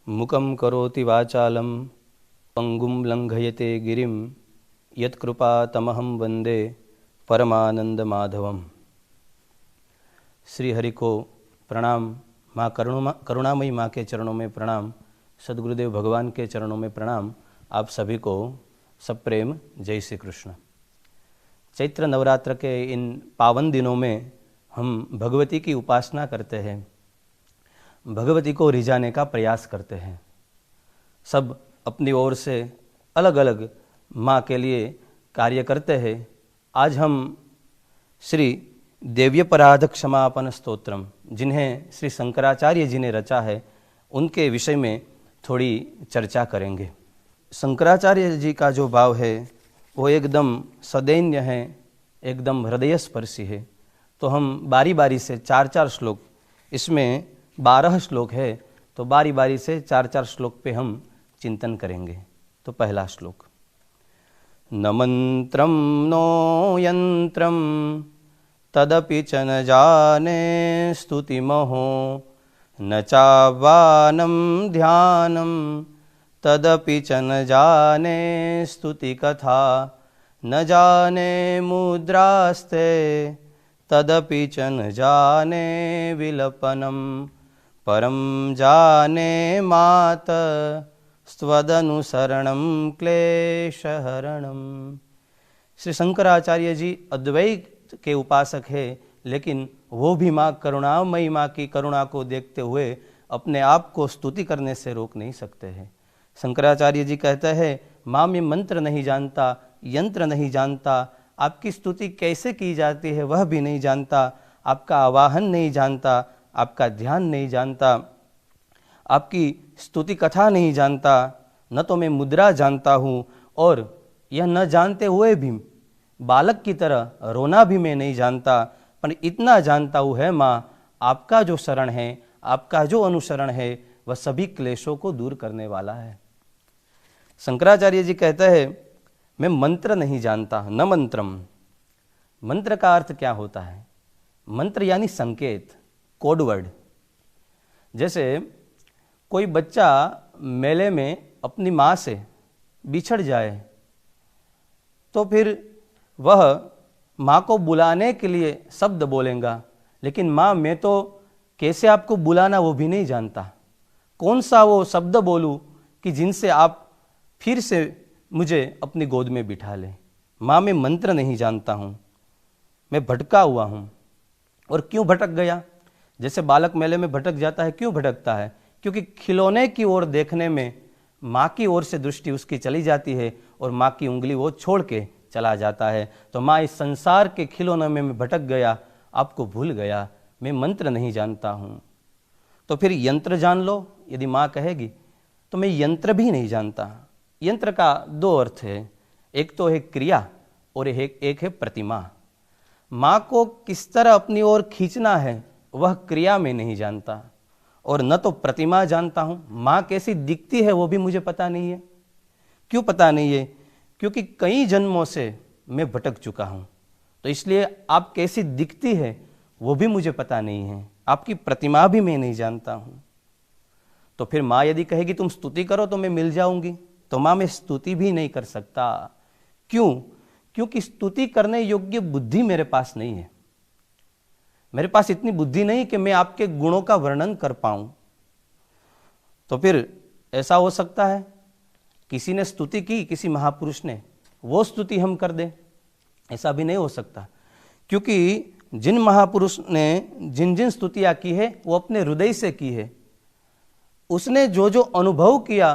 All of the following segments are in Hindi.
मुकं करोति वाचालं पंगुं लंघयते गिरिं यत्कृपातमहं वंदे परमानंद माधवम। श्री हरि को प्रणाम। माँ करुणामयी माँ के चरणों में प्रणाम। सद्गुरुदेव भगवान के चरणों में प्रणाम। आप सभी को सब प्रेम जय श्री कृष्ण। चैत्र नवरात्र के इन पावन दिनों में हम भगवती की उपासना करते हैं, भगवती को रिझाने का प्रयास करते हैं। सब अपनी ओर से अलग अलग माँ के लिए कार्य करते हैं। आज हम श्री देव्यपराध क्षमापन स्तोत्रम, जिन्हें श्री शंकराचार्य जी ने रचा है, उनके विषय में थोड़ी चर्चा करेंगे। शंकराचार्य जी का जो भाव है वो एकदम सदैन्य है, एकदम हृदयस्पर्शी है। तो हम बारी बारी से चार चार श्लोक, इसमें 12 श्लोक है, तो बारी बारी से चार चार श्लोक पे हम चिंतन करेंगे। तो पहला श्लोक। न मंत्रम नो यंत्रम तदपि च न जाने स्तुतिमहो न चावानम ध्यानम तदपि च न जाने स्तुति कथा न जाने मुद्रास्ते तदपि च न जाने विलपनम परम जाने मात स्वदनुसरणम क्लेशहरणम। श्री शंकराचार्य जी अद्वैत के उपासक है, लेकिन वो भी माँ करुणामयी माँ की करुणा को देखते हुए अपने आप को स्तुति करने से रोक नहीं सकते हैं। शंकराचार्य जी कहते हैं, माँ मैं मंत्र नहीं जानता, यंत्र नहीं जानता, आपकी स्तुति कैसे की जाती है वह भी नहीं जानता, आपका आवाहन नहीं जानता, आपका ध्यान नहीं जानता, आपकी स्तुति कथा नहीं जानता, न तो मैं मुद्रा जानता हूँ, और यह न जानते हुए भी बालक की तरह रोना भी मैं नहीं जानता, पर इतना जानता हूँ है माँ, आपका जो शरण है, आपका जो अनुसरण है, वह सभी क्लेशों को दूर करने वाला है। शंकराचार्य जी कहते हैं, मैं मंत्र नहीं जानता, न मंत्रम। मंत्र का अर्थ क्या होता है? मंत्र यानी संकेत, कोड वर्ड। जैसे कोई बच्चा मेले में अपनी माँ से बिछड़ जाए तो फिर वह माँ को बुलाने के लिए शब्द बोलेगा, लेकिन माँ मैं तो कैसे आपको बुलाना वो भी नहीं जानता, कौन सा वो शब्द बोलूँ कि जिनसे आप फिर से मुझे अपनी गोद में बिठा लें। माँ मैं मंत्र नहीं जानता हूँ, मैं भटका हुआ हूँ। और क्यों भटक गया? जैसे बालक मेले में भटक जाता है, क्यों भटकता है? क्योंकि खिलौने की ओर देखने में माँ की ओर से दृष्टि उसकी चली जाती है और माँ की उंगली वो छोड़ के चला जाता है। तो माँ इस संसार के खिलौने में मैं भटक गया, आपको भूल गया, मैं मंत्र नहीं जानता हूँ। तो फिर यंत्र जान लो, यदि माँ कहेगी तो मैं यंत्र भी नहीं जानता। यंत्र का दो अर्थ है, एक तो है क्रिया और एक है प्रतिमा। माँ को किस तरह अपनी ओर खींचना है वह क्रिया में नहीं जानता, और न तो प्रतिमा जानता हूँ। माँ कैसी दिखती है वो भी मुझे पता नहीं है। क्यों पता नहीं है? क्योंकि कई जन्मों से मैं भटक चुका हूँ, तो इसलिए आप कैसी दिखती है वो भी मुझे पता नहीं है, आपकी प्रतिमा भी मैं नहीं जानता हूँ। तो फिर माँ यदि कहेगी तुम स्तुति करो तो मैं मिल जाऊंगी, तो माँ मैं स्तुति भी नहीं कर सकता। क्यों? क्योंकि स्तुति करने योग्य बुद्धि मेरे पास नहीं है। मेरे पास इतनी बुद्धि नहीं कि मैं आपके गुणों का वर्णन कर पाऊं। तो फिर ऐसा हो सकता है किसी ने स्तुति की, किसी महापुरुष ने, वो स्तुति हम कर दें? ऐसा भी नहीं हो सकता, क्योंकि जिन महापुरुष ने जिन जिन स्तुतियां की है वो अपने हृदय से की है। उसने जो जो अनुभव किया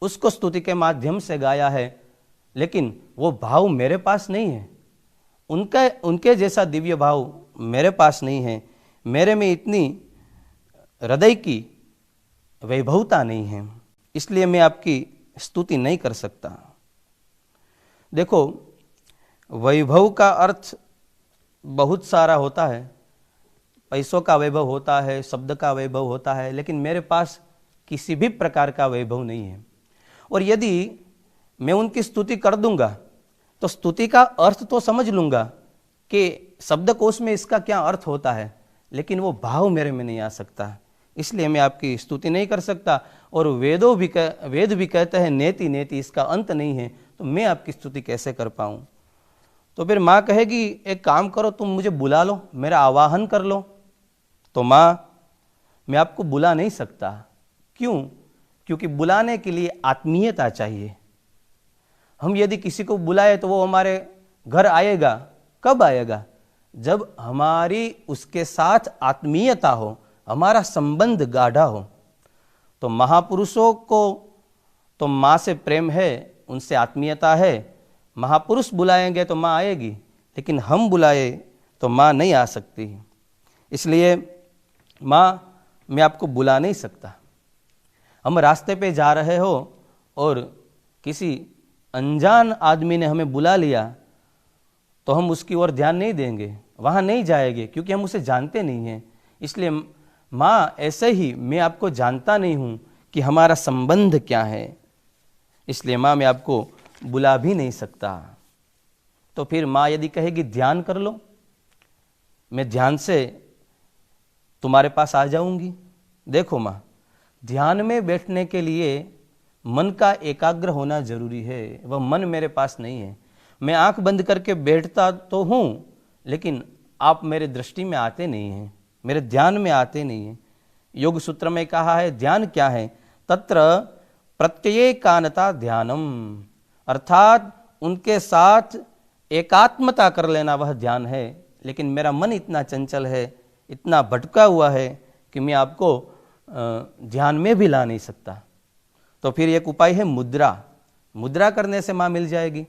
उसको स्तुति के माध्यम से गाया है, लेकिन वो भाव मेरे पास नहीं है। उनके जैसा दिव्य भाव मेरे पास नहीं है। मेरे में इतनी हृदय की वैभवता नहीं है, इसलिए मैं आपकी स्तुति नहीं कर सकता। देखो, वैभव का अर्थ बहुत सारा होता है। पैसों का वैभव होता है, शब्द का वैभव होता है, लेकिन मेरे पास किसी भी प्रकार का वैभव नहीं है। और यदि मैं उनकी स्तुति कर दूंगा तो स्तुति का अर्थ तो समझ लूंगा कि शब्दकोश में इसका क्या अर्थ होता है, लेकिन वो भाव मेरे में नहीं आ सकता, इसलिए मैं आपकी स्तुति नहीं कर सकता। और वेद भी कहते हैं नेति नेति, इसका अंत नहीं है, तो मैं आपकी स्तुति कैसे कर पाऊँ। तो फिर माँ कहेगी एक काम करो, तुम मुझे बुला लो, मेरा आवाहन कर लो। तो माँ मैं आपको बुला नहीं सकता। क्यों? क्योंकि बुलाने के लिए आत्मीयता चाहिए। हम यदि किसी को बुलाए तो वो हमारे घर आएगा। कब आएगा? जब हमारी उसके साथ आत्मीयता हो, हमारा संबंध गाढ़ा हो। तो महापुरुषों को तो माँ से प्रेम है, उनसे आत्मीयता है। महापुरुष बुलाएंगे तो माँ आएगी, लेकिन हम बुलाए तो माँ नहीं आ सकती। इसलिए माँ मैं आपको बुला नहीं सकता। हम रास्ते पे जा रहे हो और किसी अनजान आदमी ने हमें बुला लिया तो हम उसकी ओर ध्यान नहीं देंगे, वहाँ नहीं जाएंगे, क्योंकि हम उसे जानते नहीं हैं। इसलिए माँ ऐसे ही मैं आपको जानता नहीं हूँ कि हमारा संबंध क्या है, इसलिए माँ मैं आपको बुला भी नहीं सकता। तो फिर माँ यदि कहेगी ध्यान कर लो, मैं ध्यान से तुम्हारे पास आ जाऊंगी। देखो माँ, ध्यान में बैठने के लिए मन का एकाग्र होना जरूरी है। वह मन मेरे पास नहीं है। मैं आंख बंद करके बैठता तो हूँ, लेकिन आप मेरे दृष्टि में आते नहीं हैं, मेरे ध्यान में आते नहीं हैं। योग सूत्र में कहा है ध्यान क्या है? तत्र प्रत्येकानता ध्यानम, अर्थात उनके साथ एकात्मता कर लेना वह ध्यान है। लेकिन मेरा मन इतना चंचल है, इतना भटका हुआ है कि मैं आपको ध्यान में भी ला नहीं सकता। तो फिर एक उपाय है मुद्रा। मुद्रा करने से माँ मिल जाएगी।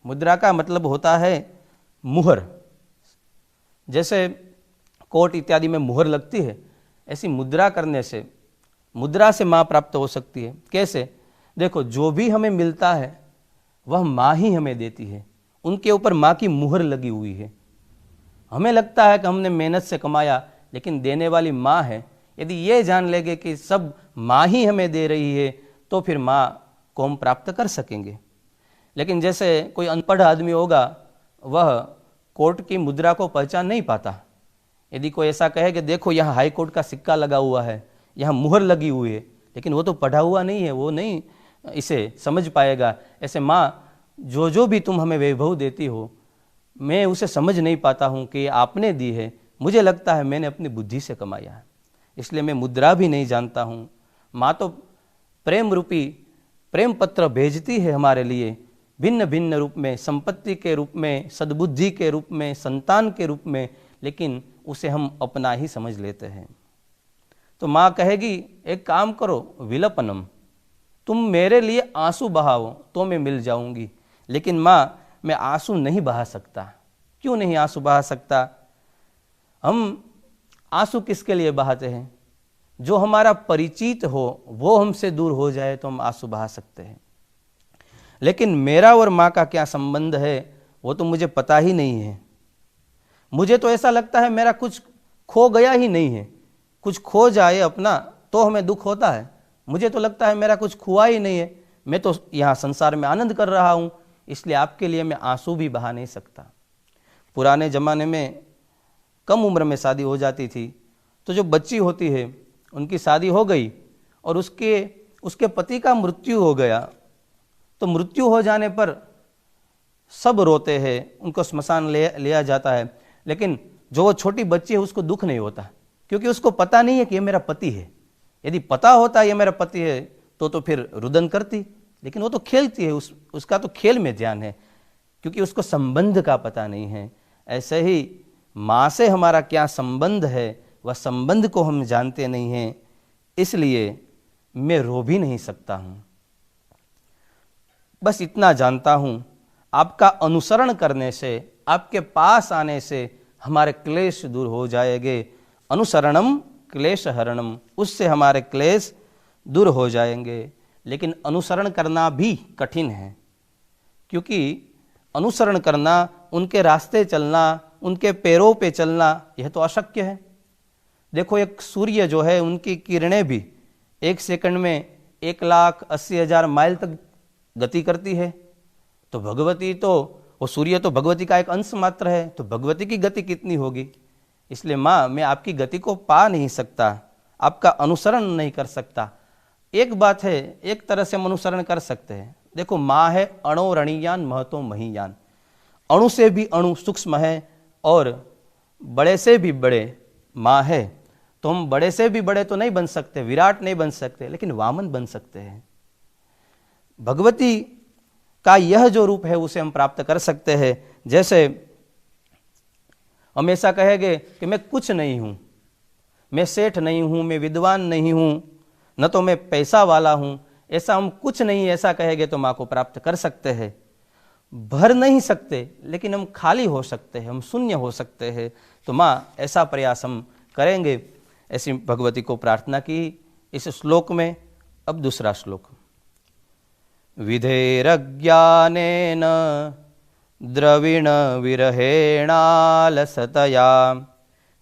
मुद्रा का मतलब होता है मुहर। जैसे कोर्ट इत्यादि में मुहर लगती है, ऐसी मुद्रा करने से, मुद्रा से माँ प्राप्त हो सकती है। कैसे? देखो, जो भी हमें मिलता है वह माँ ही हमें देती है। उनके ऊपर माँ की मुहर लगी हुई है। हमें लगता है कि हमने मेहनत से कमाया, लेकिन देने वाली माँ है। यदि ये जान लेंगे कि सब माँ ही हमें दे रही है, तो फिर माँ को हम प्राप्त कर सकेंगे। लेकिन जैसे कोई अनपढ़ आदमी होगा, वह कोर्ट की मुद्रा को पहचान नहीं पाता। यदि कोई ऐसा कहे कि देखो यहाँ हाई कोर्ट का सिक्का लगा हुआ है, यहाँ मुहर लगी हुई है, लेकिन वो तो पढ़ा हुआ नहीं है, वो नहीं इसे समझ पाएगा। ऐसे माँ जो भी तुम हमें वैभव देती हो, मैं उसे समझ नहीं पाता हूँ कि आपने दी है। मुझे लगता है मैंने अपनी बुद्धि से कमाया है, इसलिए मैं मुद्रा भी नहीं जानता हूँ। माँ तो प्रेम रूपी प्रेम पत्र भेजती है हमारे लिए, भिन्न भिन्न रूप में, संपत्ति के रूप में, सद्बुद्धि के रूप में, संतान के रूप में, लेकिन उसे हम अपना ही समझ लेते हैं। तो माँ कहेगी एक काम करो, विलपनम, तुम मेरे लिए आंसू बहाओ तो मैं मिल जाऊंगी। लेकिन माँ मैं आंसू नहीं बहा सकता। क्यों नहीं आंसू बहा सकता? हम आंसू किसके लिए बहाते हैं? जो हमारा परिचित हो वो हमसे दूर हो जाए तो हम आंसू बहा सकते हैं। लेकिन मेरा और माँ का क्या संबंध है वो तो मुझे पता ही नहीं है। मुझे तो ऐसा लगता है मेरा कुछ खो गया ही नहीं है। कुछ खो जाए अपना तो हमें दुख होता है। मुझे तो लगता है मेरा कुछ खुआ ही नहीं है। मैं तो यहाँ संसार में आनंद कर रहा हूँ, इसलिए आपके लिए मैं आंसू भी बहा नहीं सकता। पुराने ज़माने में कम उम्र में शादी हो जाती थी, तो जो बच्ची होती है उनकी शादी हो गई और उसके पति का मृत्यु हो गया, तो मृत्यु हो जाने पर सब रोते हैं, उनको स्मशान लिया जाता है। लेकिन जो वो छोटी बच्ची है उसको दुख नहीं होता, क्योंकि उसको पता नहीं है कि ये मेरा पति है। यदि पता होता ये मेरा पति है तो फिर रुदन करती, लेकिन वो तो खेलती है, उसका तो खेल में ध्यान है, क्योंकि उसको संबंध का पता नहीं है। ऐसे ही माँ से हमारा क्या संबंध है वह संबंध को हम जानते नहीं हैं, इसलिए मैं रो भी नहीं सकता हूँ। बस इतना जानता हूँ, आपका अनुसरण करने से, आपके पास आने से हमारे क्लेश दूर हो जाएंगे। अनुसरणम क्लेश हरणम, उससे हमारे क्लेश दूर हो जाएंगे। लेकिन अनुसरण करना भी कठिन है, क्योंकि अनुसरण करना, उनके रास्ते चलना, उनके पैरों पे चलना, यह तो अशक्य है। देखो, एक सूर्य जो है उनकी किरणें भी 1 सेकंड में 1,80,000 माइल तक गति करती है। तो भगवती तो, वो सूर्य तो भगवती का एक अंश मात्र है, तो भगवती की गति कितनी होगी। इसलिए माँ मैं आपकी गति को पा नहीं सकता, आपका अनुसरण नहीं कर सकता। एक बात है, एक तरह से हम अनुसरण कर सकते हैं। देखो, माँ है अणो रणीयान महतो महीयान, अणु से भी अणु सूक्ष्म है और बड़े से भी बड़े माँ है। तो हम बड़े से भी बड़े तो नहीं बन सकते, विराट नहीं बन सकते, लेकिन वामन बन सकते हैं। भगवती का यह जो रूप है उसे हम प्राप्त कर सकते हैं। जैसे हम ऐसा कहेंगे कि मैं कुछ नहीं हूं, मैं सेठ नहीं हूं, मैं विद्वान नहीं हूं, न तो मैं पैसा वाला हूं, ऐसा हम कुछ नहीं ऐसा कहेंगे तो माँ को प्राप्त कर सकते हैं। भर नहीं सकते, लेकिन हम खाली हो सकते हैं, हम शून्य हो सकते हैं। तो माँ ऐसा प्रयास हम करेंगे। ऐसी भगवती को प्रार्थना की इस श्लोक में। अब दूसरा श्लोक। विधेरज्ञानेन द्रविण विरहेणालसतया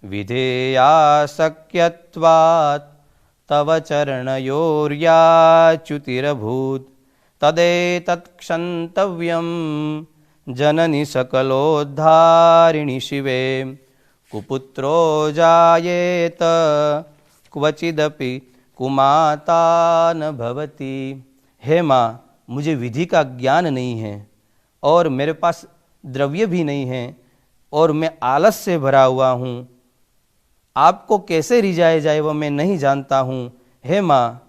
विधेयासक्यत्वात् तव चरणयोर्याच्युतिरभूत् तदेतत्क्षन्तव्यं जननि सकलोद्धारिणि शिवे कुपुत्रो जायेत क्वचिदपि कुमाता न भवति। हे माँ, मुझे विधि का ज्ञान नहीं है और मेरे पास द्रव्य भी नहीं है और मैं आलस से भरा हुआ हूँ। आपको कैसे रिझाया जाए वह मैं नहीं जानता हूँ। हे माँ,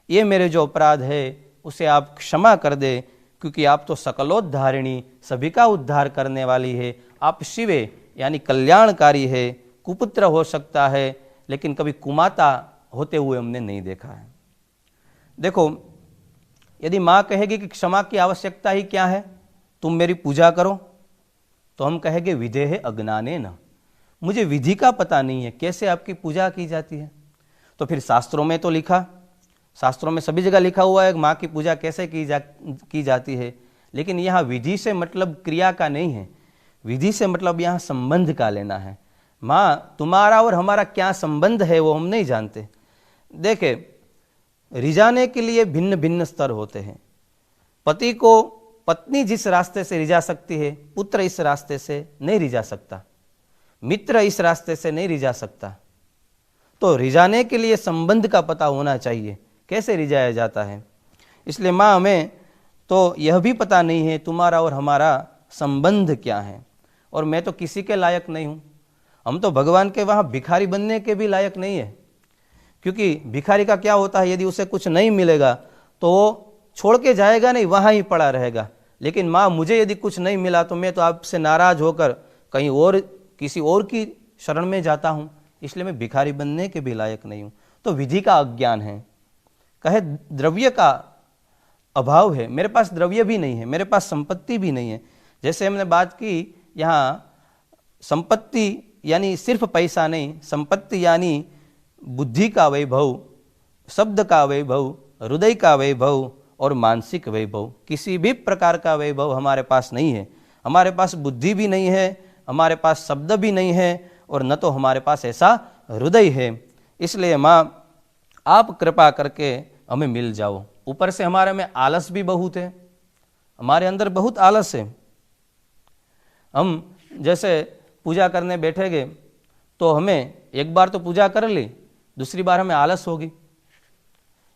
ये मेरे जो अपराध है उसे आप क्षमा कर दे, क्योंकि आप तो सकलोद्धारिणी, सभी का उद्धार करने वाली है। आप शिवे यानी कल्याणकारी है। कुपुत्र हो सकता है, लेकिन कभी कुमाता होते हुए हमने नहीं देखा है। देखो, यदि माँ कहेगी कि क्षमा की आवश्यकता ही क्या है, तुम मेरी पूजा करो, तो हम कहेंगे विधेहे अज्ञाने न, मुझे विधि का पता नहीं है, कैसे आपकी पूजा की जाती है। तो फिर शास्त्रों में तो लिखा, शास्त्रों में सभी जगह लिखा हुआ है माँ की पूजा कैसे की जाती है, लेकिन यहाँ विधि से मतलब क्रिया का नहीं है, विधि से मतलब यहाँ संबंध का लेना है। माँ, तुम्हारा और हमारा क्या संबंध है वो हम नहीं जानते। देखे, रिझाने के लिए भिन्न भिन्न स्तर होते हैं। पति को पत्नी जिस रास्ते से रिझा सकती है, पुत्र इस रास्ते से नहीं रिझा सकता, मित्र इस रास्ते से नहीं रिझा सकता। तो रिझाने के लिए संबंध का पता होना चाहिए, कैसे रिझाया जाता है। इसलिए माँ, हमें तो यह भी पता नहीं है तुम्हारा और हमारा संबंध क्या है, और मैं तो किसी के लायक नहीं हूँ। हम तो भगवान के वहाँ भिखारी बनने के भी लायक नहीं है, क्योंकि भिखारी का क्या होता है, यदि उसे कुछ नहीं मिलेगा तो वो छोड़ के जाएगा नहीं, वहाँ ही पड़ा रहेगा। लेकिन माँ, मुझे यदि कुछ नहीं मिला तो मैं तो आपसे नाराज होकर कहीं और किसी और की शरण में जाता हूँ, इसलिए मैं भिखारी बनने के भी लायक नहीं हूँ। तो विधि का अज्ञान है। कहे द्रव्य का अभाव है, मेरे पास द्रव्य भी नहीं है, मेरे पास संपत्ति भी नहीं है। जैसे हमने बात की, यहाँ संपत्ति यानी सिर्फ पैसा नहीं, संपत्ति यानी बुद्धि का वैभव, शब्द का वैभव, हृदय का वैभव और मानसिक वैभव। किसी भी प्रकार का वैभव हमारे पास नहीं है। हमारे पास बुद्धि भी नहीं है, हमारे पास शब्द भी नहीं है, और न तो हमारे पास ऐसा हृदय है। इसलिए माँ, आप कृपा करके हमें मिल जाओ। ऊपर से हमारे में आलस भी बहुत है, हमारे अंदर बहुत आलस है। हम जैसे पूजा करने बैठेंगे तो हमें एक बार तो पूजा कर ली, दूसरी बार हमें आलस होगी।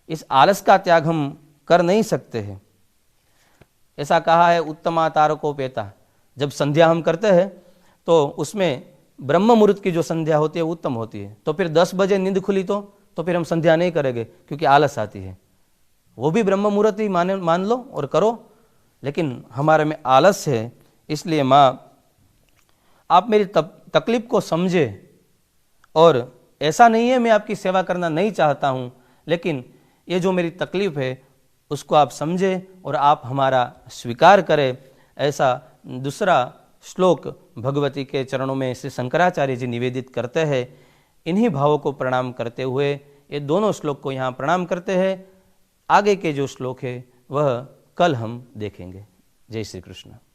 इस आलस का त्याग हम कर नहीं सकते हैं। ऐसा कहा है उत्तमा तारकोपेता, जब संध्या हम करते हैं तो उसमें ब्रह्म मुहूर्त की जो संध्या होती है उत्तम होती है। तो फिर 10 बजे नींद खुली तो फिर हम संध्या नहीं करेंगे, क्योंकि आलस आती है। वो भी ब्रह्म मुहूर्त ही मान लो और करो, लेकिन हमारे में आलस है। इसलिए माँ, आप मेरी तकलीफ को समझे, और ऐसा नहीं है मैं आपकी सेवा करना नहीं चाहता हूँ, लेकिन ये जो मेरी तकलीफ है उसको आप समझे और आप हमारा स्वीकार करें। ऐसा दूसरा श्लोक भगवती के चरणों में श्री शंकराचार्य जी निवेदित करते हैं। इन्हीं भावों को प्रणाम करते हुए ये दोनों श्लोक को यहाँ प्रणाम करते हैं। आगे के जो श्लोक है वह कल हम देखेंगे। जय श्री कृष्ण।